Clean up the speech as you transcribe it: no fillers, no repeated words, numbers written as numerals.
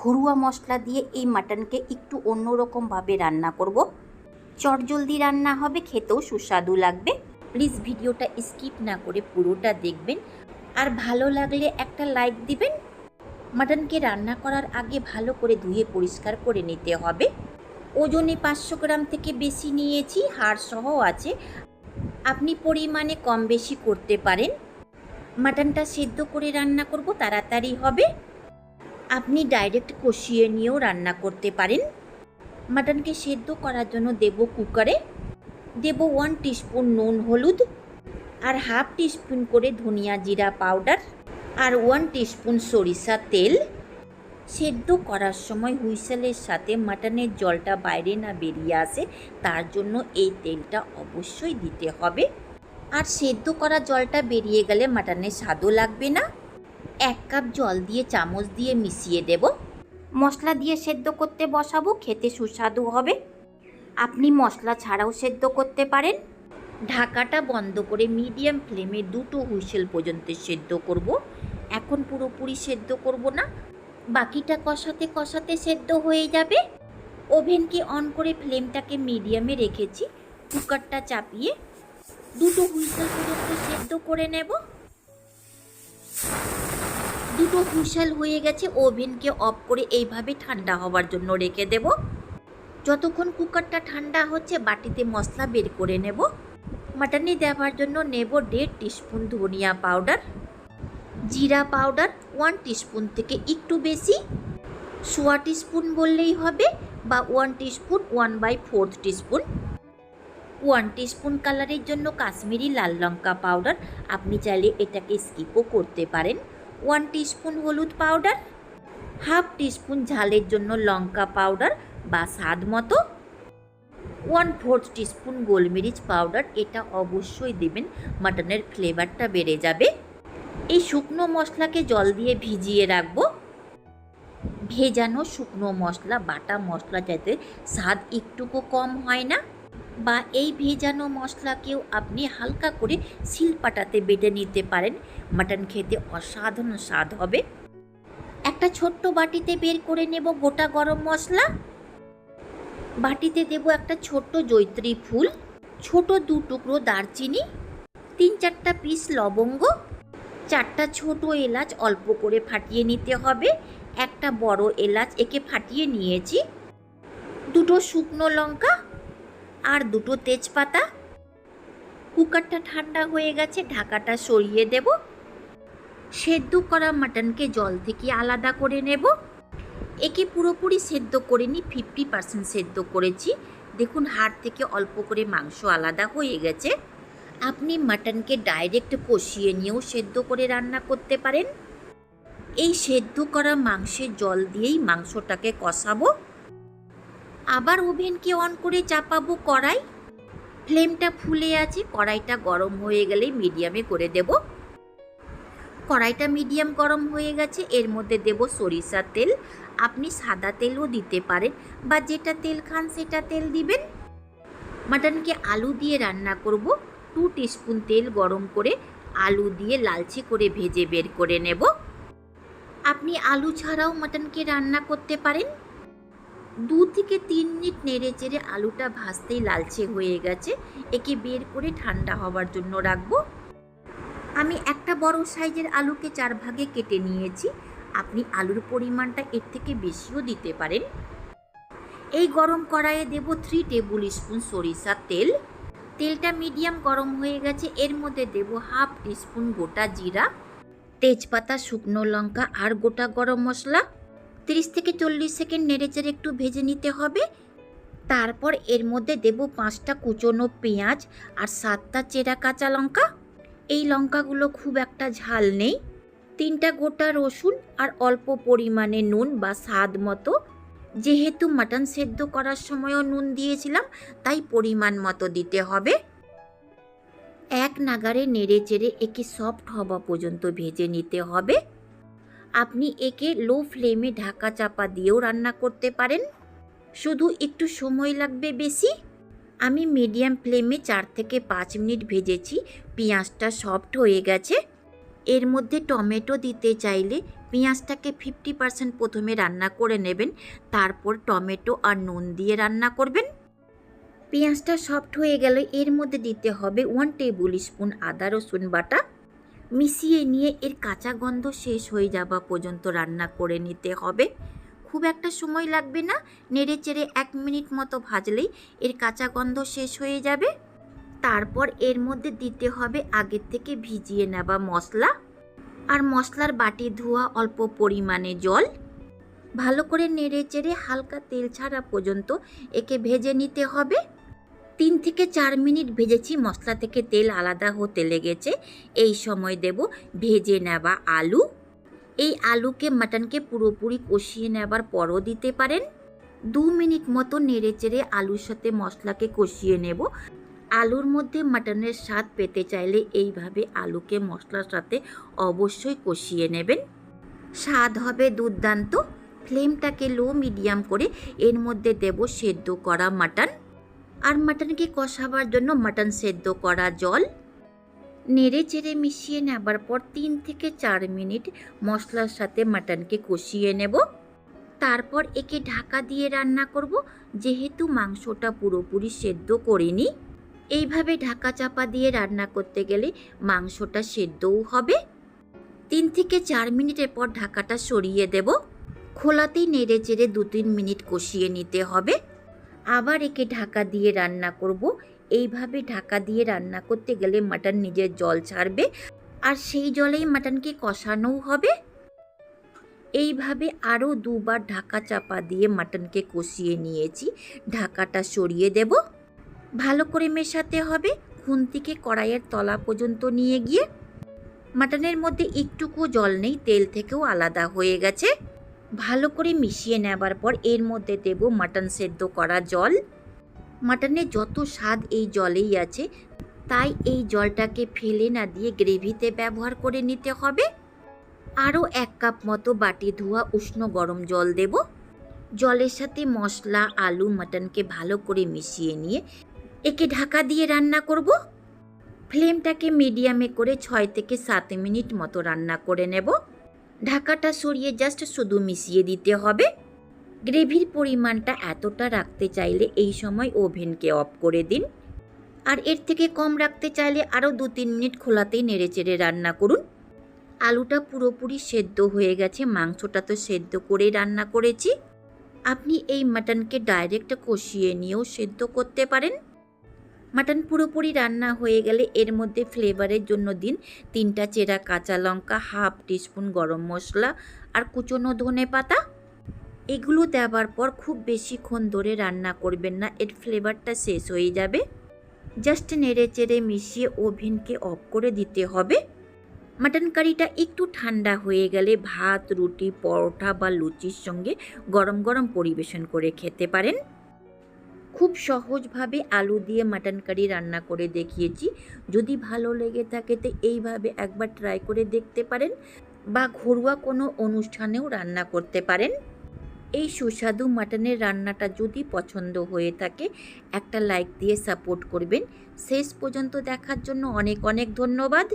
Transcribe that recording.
ঘরোয়া মশলা দিয়ে এই মাটনকে একটু অন্যরকমভাবে রান্না করব। চটজলদি রান্না হবে, খেতেও সুস্বাদু লাগবে। প্লিজ ভিডিওটা স্কিপ না করে পুরোটা দেখবেন, আর ভালো লাগলে একটা লাইক দিবেন। মাটনকে রান্না করার আগে ভালো করে ধুয়ে পরিষ্কার করে নিতে হবে। ওজনে 500 গ্রাম থেকে বেশি নিয়েছি, হাড় সহ আছে। আপনি পরিমাণে কম বেশি করতে পারেন। মাটনটা সেদ্ধ করে রান্না করব, তাড়াতাড়ি হবে। আপনি ডাইরেক্ট কষিয়ে নিয়েও রান্না করতে পারেন। মাটনকে সেদ্ধ করার জন্য দেব কুকারে, দেব 1 টিস্পুন নুন হলুদ, আর হাফ টিস্পুন করে ধনিয়া জিরা পাউডার, আর 1 টিস্পুন সরিষা তেল। সেদ্ধ করার সময় হুইসেলের সাথে মাটনের জলটা বাইরে না বেরিয়ে আসে, তার জন্য এই তেলটা অবশ্যই দিতে হবে। আর সেদ্ধ করা জলটা বেরিয়ে গেলে মাটনের স্বাদও লাগবে না। 1 কাপ জল দিয়ে চামচ দিয়ে মিশিয়ে দেব। মশলা দিয়ে সেদ্ধ করতে বসাবো, খেতে সুস্বাদু হবে। আপনি মশলা ছাড়াও সেদ্ধ করতে পারেন। ঢাকাটা বন্ধ করে মিডিয়াম ফ্লেমে 2 হুইসেল পর্যন্ত সেদ্ধ করব। এখন পুরোপুরি সেদ্ধ করব না, বাকিটা কষাতে কষাতে সেদ্ধ হয়ে যাবে। ওভেনকে অন করে ফ্লেমটাকে মিডিয়ামে রেখেছি। কুকারটা চাপিয়ে 2 হুইসেল পর্যন্ত সেদ্ধ করে নেব। 2 হুইসেল হয়ে গেছে, ওভেনকে অফ করে এইভাবে ঠান্ডা হওয়ার জন্য রেখে দেব। যতক্ষণ কুকারটা ঠান্ডা হচ্ছে বাটিতে মশলা বের করে নেব। মাটনে দেওয়ার জন্য নেব 1.5 টিস্পুন ধনিয়া পাউডার, জিরা পাউডার 1 টিস্পুন থেকে একটু বেশি, 1/4 টিস্পুন বললেই হবে, বা 1 টিস্পুন 1/4 টিস্পুন। 1 টিস্পুন কালারের জন্য কাশ্মীরি লাল লঙ্কা পাউডার, আপনি চাইলে এটাকে স্কিপও করতে পারেন। 1 টিস্পুন হলুদ পাউডার, হাফ টিস্পুন ঝালের জন্য লঙ্কা পাউডার বা স্বাদ মতো, 1/4 টিস্পুন গোলমরিচ পাউডার। এটা অবশ্যই দেবেন, মাটনের ফ্লেভারটা বেড়ে যাবে। এই শুকনো মশলাকে জল দিয়ে ভিজিয়ে রাখবো। ভেজানো শুকনো মশলা বাটা মশলা যাতে স্বাদ একটুকু কম হয় না, বা এই ভেজানো মশলাকেও আপনি হালকা করে শিলপাটাতে বেটে নিতে পারেন। মাটন খেতে অসাধারণ স্বাদ হবে। একটা ছোট্ট বাটিতে বের করে নেব গোটা গরম মশলা। বাটিতে দেব একটা ছোট্ট জয়িত্রী ফুল, ছোট 2 টুকরো দারচিনি, 3-4টা পিস লবঙ্গ, 4টা ছোট এলাচ অল্প করে ফাটিয়ে নিতে হবে, একটা বড় এলাচ একে ফাটিয়ে নিয়েছি, 2 শুকনো লঙ্কা আর 2 তেজপাতা। কুকারটা ঠান্ডা হয়ে গেছে, ঢাকাটা সরিয়ে দেব। সেদ্ধ করা মাটনকে জল থেকে আলাদা করে নেব। একে পুরোপুরি সেদ্ধ করিনি, 50% সেদ্ধ করেছি। দেখুন হাড় থেকে অল্প করে মাংস আলাদা হয়ে গেছে। আপনি মাটনকে ডাইরেক্ট কষিয়ে নিয়েও সেদ্ধ করে রান্না করতে পারেন। এই সেদ্ধ করা মাংসের জল দিয়েই মাংসটাকে কষাবো। আবার ওভেনকে অন করে চাপাবো কড়াই। ফ্লেমটা ফুলে আছে, কড়াইটা গরম হয়ে গেলেই মিডিয়ামে করে দেব। কড়াইটা মিডিয়াম গরম হয়ে গেছে, এর মধ্যে দেব সরিষার তেল। আপনি সাদা তেলও দিতে পারেন, বা যেটা তেল খান সেটা তেল দিবেন। মাটনকে আলু দিয়ে রান্না করব। 2 টিস্পুন তেল গরম করে আলু দিয়ে লালচে করে ভেজে বের করে নেব। আপনি আলু ছাড়াও মাটনকে রান্না করতে পারেন। 2 থেকে 3 মিনিট নেড়ে চেড়ে আলুটা ভাজতেই লালচে হয়ে গেছে, একে বের করে ঠান্ডা হওয়ার জন্য রাখবো। আমি একটা বড় সাইজের আলুকে 4 ভাগে কেটে নিয়েছি। আপনি আলুর পরিমাণটা এর থেকে বেশিও দিতে পারেন। এই গরম কড়াইয়ে দেব 3 টেবিল স্পুন সরিষার তেল। তেলটা মিডিয়াম গরম হয়ে গেছে, এর মধ্যে দেব হাফ টিস্পুন গোটা জিরা, তেজপাতা, শুকনো লঙ্কা আর গোটা গরম মশলা। 30 থেকে 40 সেকেন্ড নেড়েচেড়ে একটু ভেজে নিতে হবে। তারপর এর মধ্যে দেব 5টা কুচনো পেঁয়াজ আর 7টা চেরা কাঁচা লঙ্কা। এই লঙ্কাগুলো খুব একটা ঝাল নেই। 3টা গোটা রসুন আর অল্প পরিমাণে নুন বা স্বাদ মতো। যেহেতু মাটন সেদ্ধ করার সময়ও নুন দিয়েছিলাম, তাই পরিমাণ মতো দিতে হবে। এক নাগারে নেড়ে চেড়ে একে সফট হওয়া পর্যন্ত ভেজে নিতে হবে। আপনি একে লো ফ্লেমে ঢাকা চাপা দিয়েও রান্না করতে পারেন, শুধু একটু সময় লাগবে বেশি। আমি মিডিয়াম ফ্লেমে 4 থেকে 5 মিনিট ভেজেছি। পেঁয়াজটা সফট হয়ে গেছে। এর মধ্যে টমেটো দিতে চাইলে পেঁয়াজটাকে 50% প্রথমে রান্না করে নেবেন, তারপর টমেটো আর নুন দিয়ে রান্না করবেন। পেঁয়াজটা সফট হয়ে গেলে এর মধ্যে দিতে হবে 1 টেবিল স্পুন আদা রসুন বাটা। মিশিয়ে নিয়ে এর কাঁচা গন্ধ শেষ হয়ে যাওয়া পর্যন্ত রান্না করে নিতে হবে। খুব একটা সময় লাগবে না, নেড়ে চেড়ে 1 মিনিট মতো ভাজলেই এর কাঁচা গন্ধ শেষ হয়ে যাবে। তারপর এর মধ্যে দিতে হবে আগের থেকে ভিজিয়ে নেওয়া মশলা আর মশলার বাটি ধোয়া অল্প পরিমাণে জল। ভালো করে নেড়ে চেড়ে হালকা তেল ছাড়া পর্যন্ত একে ভেজে নিতে হবে। 3 থেকে 4 মিনিট ভেজেছি, মশলা থেকে তেল আলাদা হতে লেগেছে। এই সময় দেব ভেজে নেওয়া আলু। এই আলুকে মাটনকে পুরোপুরি কষিয়ে নেবার পরও দিতে পারেন। 2 মিনিট মতো নেড়ে চেড়ে আলুর সাথে মশলাকে কষিয়ে নেব। আলুর মধ্যে মাটনের স্বাদ পেতে চাইলে এইভাবে আলুকে মশলার সাথে অবশ্যই কষিয়ে নেবেন, স্বাদ হবে দুর্দান্ত। ফ্লেমটাকে লো মিডিয়াম করে এর মধ্যে দেব সেদ্ধ করা মাটন আর মাটনকে কষাবার জন্য মাটন সেদ্ধ করা জল। নেড়ে চেড়ে মিশিয়ে নেবার পর 3 থেকে 4 মিনিট মশলার সাথে মাটনকে কষিয়ে নেব। তারপর একে ঢাকা দিয়ে রান্না করব, যেহেতু মাংসটা পুরোপুরি সেদ্ধ করিনি। এইভাবে ঢাকা চাপা দিয়ে রান্না করতে গেলে মাংসটা সেদ্ধও হবে। 3 থেকে 4 মিনিটের পর ঢাকাটা সরিয়ে দেব। খোলাতেই নেড়ে চেড়ে 2-3 মিনিট কষিয়ে নিতে হবে। আবার একে ঢাকা দিয়ে রান্না করব। এইভাবে ঢাকা দিয়ে রান্না করতে গেলে মাটন নিজের জল ছাড়বে আর সেই জলেই মাটনকে কষানোও হবে। এইভাবে আরও 2 বার ঢাকা চাপা দিয়ে মাটনকে কষিয়ে নিয়েছি। ঢাকাটা সরিয়ে দেব। ভালো করে মেশাতে হবে, খুন্তিকে কড়াইয়ের তলা পর্যন্ত নিয়ে গিয়ে। মাটনের মধ্যে একটুকু জল নেই, তেল থেকেও আলাদা হয়ে গেছে। ভালো করে মিশিয়ে নেবার পর এর মধ্যে দেব মাটন সেদ্ধ করা জল। মাটনের যত স্বাদ এই জলেই আছে, তাই এই জলটাকে ফেলে না দিয়ে গ্রেভিতে ব্যবহার করে নিতে হবে। আরও 1 কাপ মতো বাটি ধোয়া উষ্ণ গরম জল দেব। জলের সাথে মশলা আলু মাটনকে ভালো করে মিশিয়ে নিয়ে একে ঢাকা দিয়ে রান্না করব। ফ্লেমটাকে মিডিয়ামে করে 6 থেকে 7 মিনিট মতো রান্না করে নেব। ঢাকাটা সরিয়ে জাস্ট শুধু মিশিয়ে দিতে হবে। গ্রেভির পরিমাণটা এতটা রাখতে চাইলে এই সময় ওভেনকে অফ করে দিন, আর এর থেকে কম রাখতে চাইলে আরও 2-3 মিনিট খোলাতেই নেড়ে চেড়ে রান্না করুন। আলুটা পুরোপুরি সেদ্ধ হয়ে গেছে, মাংসটা তো সেদ্ধ করেই রান্না করেছি। আপনি এই মাটনকে ডাইরেক্ট কষিয়ে নিয়েও সেদ্ধ করতে পারেন। মাটন পুরোপুরি রান্না হয়ে গেলে এর মধ্যে ফ্লেভারের জন্য দিন 3টা চেরা কাঁচা লঙ্কা, 1/2 টিস্পুন গরম মশলা আর কুচনো ধনে পাতা। এগুলো দেওয়ার পর খুব বেশিক্ষণ ধরে রান্না করবেন না, এর ফ্লেভারটা শেষ হয়ে যাবে। জাস্ট নেড়ে চেড়ে মিশিয়ে ওভেনকে অফ করে দিতে হবে। মাটন কারিটা একটু ঠান্ডা হয়ে গেলে ভাত, রুটি, পরোটা বা লুচির সঙ্গে গরম গরম পরিবেশন করে খেতে পারেন। খুব সহজভাবে আলু দিয়ে মাটন কারি রান্না করে দেখিয়েছি। যদি ভালো লেগে থাকে তো এইভাবে একবার ট্রাই করে দেখতে পারেন, বা ঘরোয়া কোনো অনুষ্ঠানেও রান্না করতে পারেন। এই সুস্বাদু মাটনের রান্নাটা যদি পছন্দ হয়ে থাকে একটা লাইক দিয়ে সাপোর্ট করবেন। শেষ পর্যন্ত দেখার জন্য অনেক অনেক ধন্যবাদ।